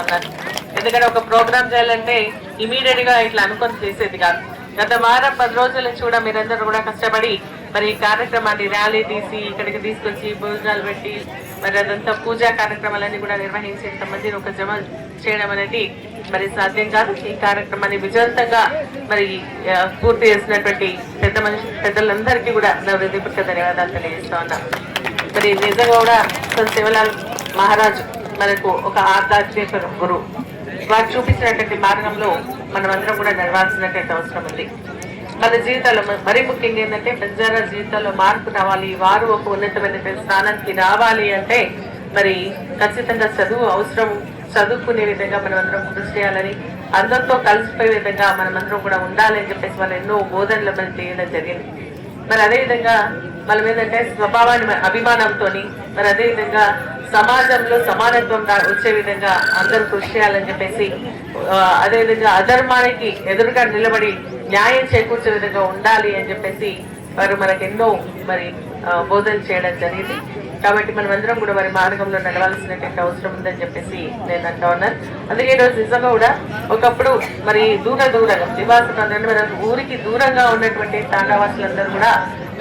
ఉన్నాను. ఎందుకంటే ఒక ప్రోగ్రామ్ చేయాలంటే ఇమీడియట్ గా ఇట్లా అనుకొని చేసేది కాదు. గత వారం 10 రోజుల నుంచి కూడా మీరందరూ కూడా కష్టపడి మరి ఈ కార్యక్రమాన్ని ర్యాలీ తీసి ఇక్కడికి తీసుకొచ్చి భోజనాలు పెట్టి మరి అదంతా పూజా కార్యక్రమాలన్నీ కూడా నిర్వహించి ఇంతమందిని ఒక జమ చేయడం అనేది మరి సాధ్యం కాదు. ఈ కార్యక్రమాన్ని విజయవంతంగా మరి పూర్తి చేసినటువంటి పెద్దలందరికీ కూడా నా హృదయపూర్వక ధన్యవాదాలు తెలియజేస్తా ఉన్నా. మరి నిజంగా కూడా శివలాల్ మహారాజ్ మనకు ఒక ఆధ్యాత్మిక గురువు. వారు చూపించినటువంటి మార్గంలో మనమందరం కూడా నడవాల్సినటువంటి అవసరం ఉంది. మన జీవితాల్లో మరీ ముఖ్యంగా ఏంటంటే బంజారా జీవితాల్లో మార్పు రావాలి, వారు ఒక ఉన్నతమైన స్థానానికి రావాలి అంటే మరి ఖచ్చితంగా చదువు అవసరం. చదువుకునే విధంగా మనం అందరం కృషి చేయాలని, అందరితో కలిసిపోయే విధంగా మనమందరం కూడా ఉండాలని చెప్పేసి వాళ్ళు ఎన్నో బోధనలు మనం చేయడం జరిగింది. మరి అదేవిధంగా మనం ఏంటంటే స్వభావాన్ని అభిమానంతో మరి అదేవిధంగా సమాజంలో సమానత్వం వచ్చే విధంగా అందరూ కృషి చేయాలని చెప్పేసి, అదేవిధంగా అధర్మానికి ఎదురుగా నిలబడి న్యాయం చేకూర్చే విధంగా ఉండాలి అని చెప్పేసి వారు మనకు ఎన్నో మరి బోధనలు చేయడం జరిగింది. కాబట్టి మనం అందరం కూడా వారి మార్గంలో నడవాల్సినటువంటి అవసరం ఉందని చెప్పేసి నేను అంటా ఉన్నాను. అందుకే ఈరోజు నిజంగా కూడా ఒకప్పుడు మరి దూరంగా నివాసం ఊరికి దూరంగా ఉన్నటువంటి తాండావాసులందరూ కూడా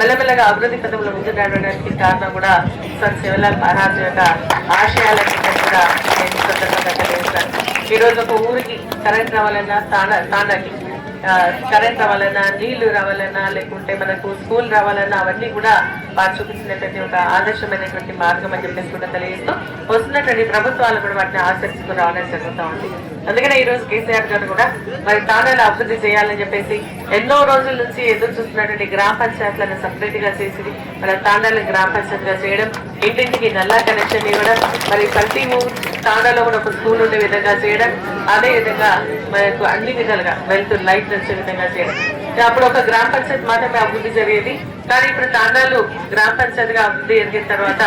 మెల్లమెల్లగా అభివృద్ధి పథంలో ముందు నడవడానికి కారణం కూడా సంత్ శివలాల్ మహారాజ్ యొక్క ఆశయాలని కూడా నేను సందర్భంగా తెలియజేస్తాను. ఈరోజు ఒక ఊరికి కరెంట్ రావాలన్నా తాండాకి కరెంట్ రావాలన్నా, నీళ్లు రావాలన్నా, లేకుంటే మనకు స్కూల్ రావాలన్నా అవన్నీ కూడా వారు చూపించినటువంటి ఒక ఆదర్శమైనటువంటి మార్గం అని చెప్పేసి కూడా తెలియజేస్తూ వస్తున్నటువంటి ప్రభుత్వాలు కూడా వాటిని ఆచరిస్తూ రావడం జరుగుతూ ఉంది. అందుకనే ఈ రోజు కేసీఆర్ గారు కూడా మరి తాండాలు అభివృద్ధి చేయాలని చెప్పేసి ఎన్నో రోజుల నుంచి ఎదురు చూస్తున్నటువంటి గ్రామ పంచాయతీలను సపరేట్ గా చేసి మన తాండాలను గ్రామ పంచాయతీగా చేయడం, ఇంటింటికి నల్లా కనెక్షన్ ఇవ్వడం, మరి ప్రతి తాండాలో కూడా ఒక స్కూల్ ఉండే విధంగా చేయడం, అదే విధంగా మనకు అన్ని విధాలుగా వెళ్తూ లైట్ వచ్చే విధంగా చేయడం. అప్పుడు ఒక గ్రామ పంచాయతీ మాత్రమే అభివృద్ధి జరిగేది, కానీ ఇప్పుడు తాండాలు గ్రామ పంచాయతీగా అభివృద్ధి జరిగిన తర్వాత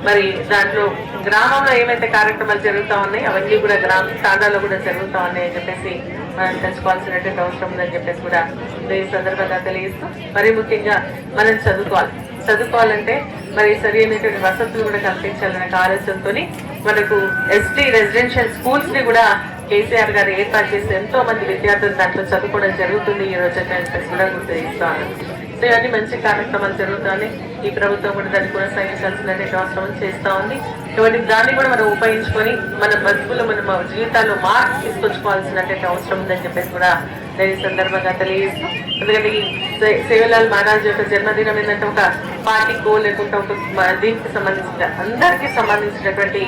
మరి దాంట్లో గ్రామంలో ఏమైతే కార్యక్రమాలు జరుగుతూ ఉన్నాయి అవన్నీ కూడా తాండాలో కూడా జరుగుతూ ఉన్నాయి అని చెప్పేసి మనం తెలుసుకోవాల్సినటువంటి అవసరం ఉందని చెప్పేసి కూడా ఈ సందర్భంగా తెలియజేస్తూ, మరి ముఖ్యంగా మనం చదువుకోవాలంటే మరి సరైనటువంటి వసతులు కూడా కల్పించాలనే ఆలోచనతో మనకు ఎస్టీ రెసిడెన్షియల్ స్కూల్స్ ని కూడా కేసీఆర్ గారు ఏర్పాటు చేసి ఎంతో మంది విద్యార్థులు దాంట్లో చదువుకోవడం జరుగుతుంది ఈ రోజు కూడా గుర్తు చేస్తాను. సో ఇవన్నీ మంచి కార్యక్రమాలు జరుగుతాయి. ఈ ప్రభుత్వం కూడా దాన్ని కొనసాగించాల్సినటువంటి అవసరం చేస్తూ ఉంది. కాబట్టి దాన్ని కూడా మనం ఉపయోగించుకొని మన బతుకులు మన జీవితాల్లో మార్పు తీసుకొచ్చుకోవాల్సినటువంటి అవసరం ఉందని చెప్పేసి కూడా నేను ఈ సందర్భంగా తెలియజేస్తూ, ఎందుకంటే ఈ శివలాల్ మహారాజ్ యొక్క జన్మదినం ఏంటంటే ఒక పార్టీకో లేకుంటే ఒక దీనికి సంబంధించిన అందరికీ సంబంధించినటువంటి